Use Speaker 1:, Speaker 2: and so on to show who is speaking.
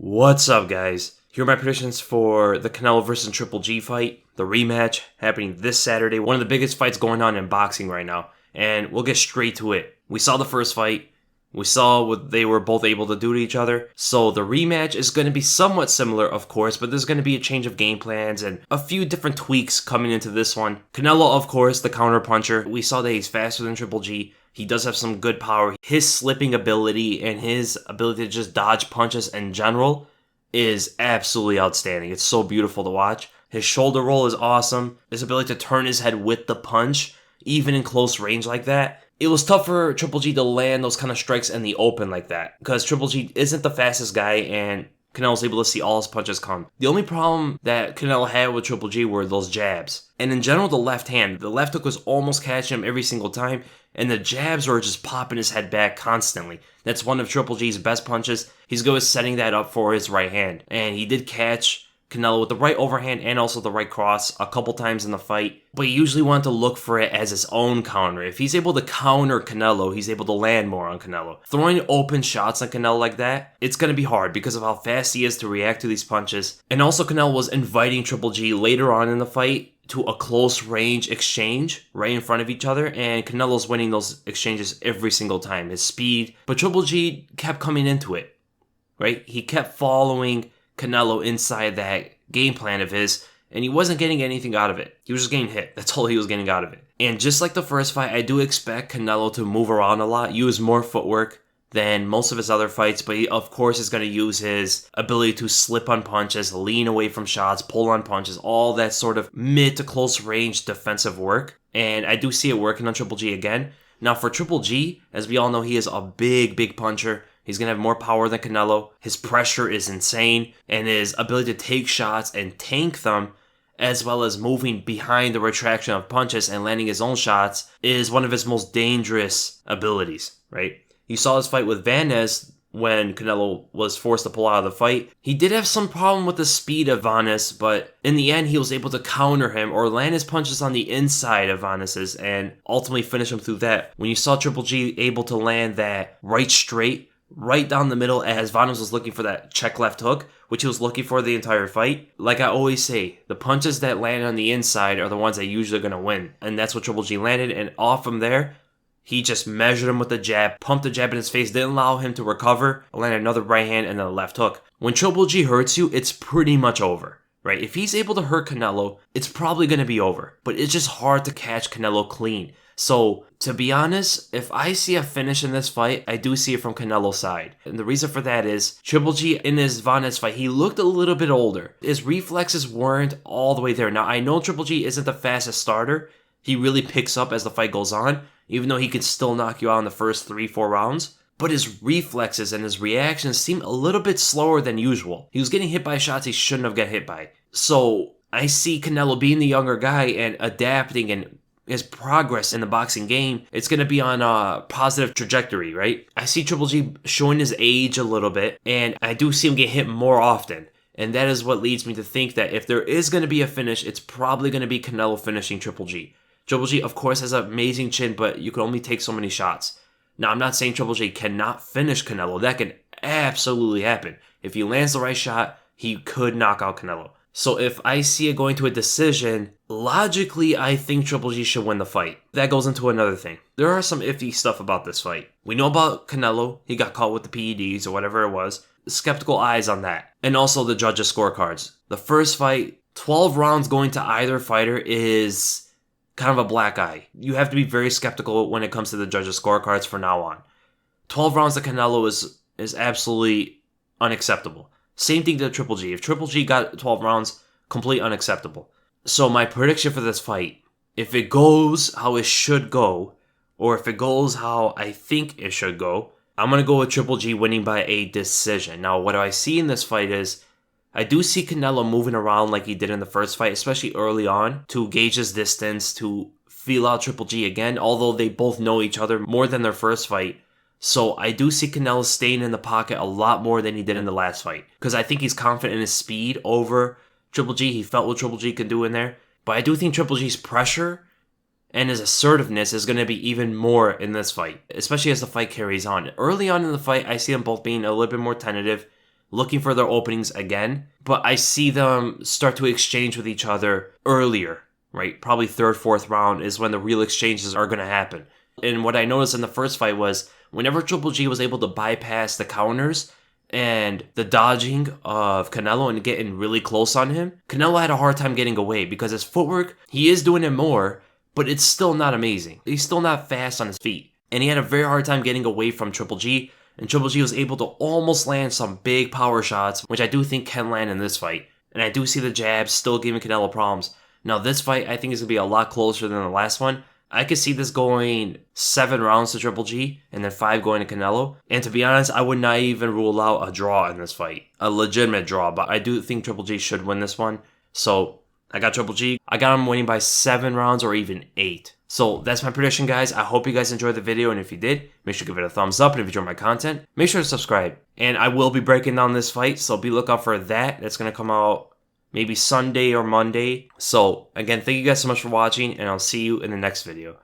Speaker 1: What's up, guys? Here are my predictions for the Canelo versus Triple G fight, the rematch happening this Saturday. One of the biggest fights going on in boxing right now. And we'll get straight to it. We saw the first fight. We saw what they were both able to do to each other. So the rematch is going to be somewhat similar, of course, but there's going to be a change of game plans and a few different tweaks coming into this one. Canelo, of course, the counter puncher. We saw that he's faster than Triple G. He does have some good power. His slipping ability and his ability to just dodge punches in general is absolutely outstanding. It's so beautiful to watch. His shoulder roll is awesome. His ability to turn his head with the punch, even in close range like that. It was tough for Triple G to land those kind of strikes in the open like that because Triple G isn't the fastest guy and Canelo's able to see all his punches come. The only problem that Canelo had with Triple G were those jabs. And in general, the left hand. The left hook was almost catching him every single time, and the jabs were just popping his head back constantly. That's one of Triple G's best punches. He's good at setting that up for his right hand. And he did catch Canelo with the right overhand and also the right cross a couple times in the fight, but he usually wanted to look for it as his own counter. If he's able to counter Canelo, he's able to land more on Canelo. Throwing open shots on Canelo like that, it's going to be hard because of how fast he is to react to these punches. And also Canelo was inviting Triple G later on in the fight to a close range exchange right in front of each other, and Canelo's winning those exchanges every single time. His speed, but Triple G kept coming into it, right? He kept following Canelo inside that game plan of his, and he wasn't getting anything out of it. He was just getting hit. That's all he was getting out of it. And just like the first fight, I do expect Canelo to move around a lot, use more footwork than most of his other fights, but he, of course, is going to use his ability to slip on punches, lean away from shots, pull on punches, all that sort of mid to close range defensive work. And I do see it working on Triple G again. Now, for Triple G, as we all know, he is a big puncher. He's going to have more power than Canelo. His pressure is insane, and his ability to take shots and tank them, as well as moving behind the retraction of punches and landing his own shots, is one of his most dangerous abilities, right? You saw his fight with Vanez when Canelo was forced to pull out of the fight. He did have some problem with the speed of Vanez, but in the end, he was able to counter him or land his punches on the inside of Vanez's and ultimately finish him through that. When you saw Triple G able to land that right straight, right down the middle as Vanez was looking for that check left hook, which he was looking for the entire fight. Like I always say, the punches that land on the inside are the ones that usually are going to win. And that's what Triple G landed. And off from there, he just measured him with the jab, pumped the jab in his face, didn't allow him to recover, landed another right hand and then a left hook. When Triple G hurts you, it's pretty much over, right? If he's able to hurt Canelo, it's probably going to be over. But it's just hard to catch Canelo clean. So, to be honest, if I see a finish in this fight, I do see it from Canelo's side. And the reason for that is, Triple G in his Vanez fight, he looked a little bit older. His reflexes weren't all the way there. Now, I know Triple G isn't the fastest starter. He really picks up as the fight goes on, even though he could still knock you out in the first 3-4 rounds. But his reflexes and his reactions seem a little bit slower than usual. He was getting hit by shots he shouldn't have got hit by. So, I see Canelo being the younger guy and adapting and his progress in the boxing game, it's going to be on a positive trajectory, right? I see Triple G showing his age a little bit, and I do see him get hit more often. And that is what leads me to think that if there is going to be a finish, it's probably going to be Canelo finishing Triple G. Triple G, of course, has an amazing chin, but you can only take so many shots. Now, I'm not saying Triple G cannot finish Canelo. That can absolutely happen. If he lands the right shot, he could knock out Canelo. So if I see it going to a decision, logically, I think Triple G should win the fight. That goes into another thing. There are some iffy stuff about this fight. We know about Canelo. He got caught with the PEDs or whatever it was. Skeptical eyes on that. And also the judges' scorecards. The first fight, 12 rounds going to either fighter is kind of a black eye. You have to be very skeptical when it comes to the judges' scorecards from now on. 12 rounds to Canelo is absolutely unacceptable. Same thing to Triple G. If Triple G got 12 rounds, completely unacceptable. So my prediction for this fight, if it goes how it should go, or if it goes how I think it should go, I'm going to go with Triple G winning by a decision. Now, what I see in this fight is, I do see Canelo moving around like he did in the first fight, especially early on, to gauge his distance, to feel out Triple G again, although they both know each other more than their first fight. So I do see Canelo staying in the pocket a lot more than he did in the last fight. Because I think he's confident in his speed over Triple G. He felt what Triple G could do in there. But I do think Triple G's pressure and his assertiveness is going to be even more in this fight. Especially as the fight carries on. Early on in the fight, I see them both being a little bit more tentative. looking for their openings again, but I see them start to exchange with each other earlier, right? Probably third, fourth round is when the real exchanges are going to happen. And what I noticed in the first fight was whenever Triple G was able to bypass the counters and the dodging of Canelo and getting really close on him, Canelo had a hard time getting away because his footwork, he is doing it more, but it's still not amazing. He's still not fast on his feet. And he had a very hard time getting away from Triple G, and Triple G was able to almost land some big power shots, which I do think can land in this fight. And I do see the jabs still giving Canelo problems. Now this fight, I think is going to be a lot closer than the last one. I could see this going 7 rounds to Triple G and then 5 going to Canelo. And to be honest, I would not even rule out a draw in this fight. A legitimate draw, but I do think Triple G should win this one. So I got Triple G. I got him winning by 7 rounds or even 8. So that's my prediction, guys. I hope you guys enjoyed the video, and if you did, make sure to give it a thumbs up, and if you enjoyed my content, make sure to subscribe. And I will be breaking down this fight, so be lookout for that. That's going to come out maybe Sunday or Monday. So again, thank you guys so much for watching, and I'll see you in the next video.